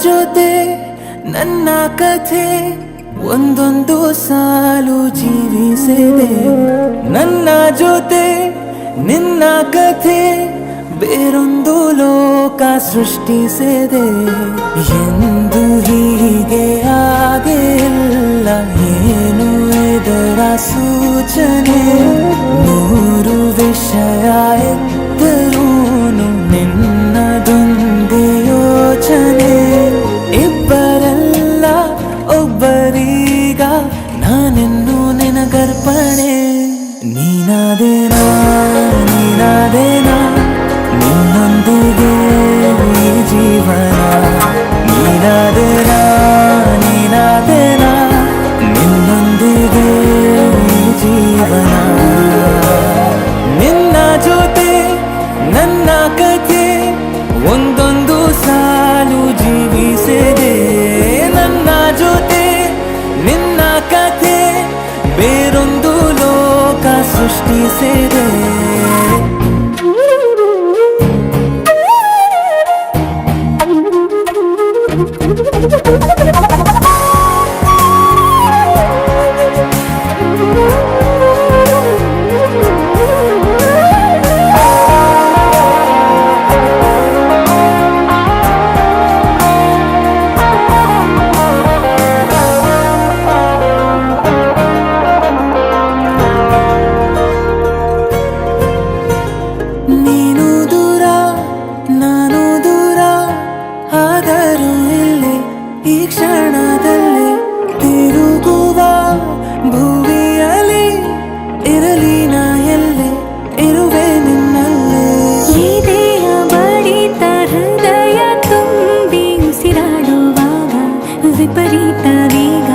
ಜೊತೆ ನನ್ನ ಕಥೆ ಒಂದೊಂದು ಸಾಲು ಜೀವಿಸಿದೆ. ನನ್ನ ಜೊತೆ ನಿನ್ನ ಕಥೆ ಬೇರೊಂದು ಲೋಕ ಸೃಷ್ಟಿಸಿದೆ. ಎಂದು ಹೀಗೆ ಆಗಿಲ್ಲ, ಏನು ಇದರ ಸೂಚನೆ? ನೂರು ವಿಷಯ ಎತ್ತರೂನು ನಿನ್ನದೊಂದೇ ಯೋಚನೆ. ಇಬ್ಬರಲ್ಲ ಒಬ್ಬರೀಗ ನಾನೆನ್ನು ನಿನಗರ್ಪಣೆ. ನೀನಾದೇನಾ ನೀನಾದೇನಾ ನಿನ್ನೊಂದಿಗೆ ಈ ಜೀವನ. ನೀನಾದೇನಾ ನೀನಾದೇನಾ ನಿನ್ನೊಂದಿಗೆ ಈ ಜೀವನ. ನಿನ್ನ ಜೊತೆ ನನ್ನ ಕಥೆ ಒಂದೊಂದು ಸಾಲು ಜೀವಿಸಿದೆ. ನನ್ನ ಜೊತೆ ನಿನ್ನ ಕಥೆ ಬೇರೊಂದು ಲೋಕ ಸೃಷ್ಟಿಸಿದೆ. ನೀನು ದೂರ ನಾನು ದೂರ ಆದರೂ ಇಲ್ಲೇ ಈ ಕ್ಷಣದಲ್ಲಿ ತಿರುಗುವ ಭುವಿಯಲ್ಲಿ ಇರಲಿ ನಾ ಎಲ್ಲೆ ಇರುವೆ ನಿನ್ನಲ್ಲೇ. ಈ ದೇಹ ಬಡಿತ ಹೃದಯ ತುಂಬಿ ಉಸಿರಾಡುವಾಗ ವಿಪರೀತ ವೇಗ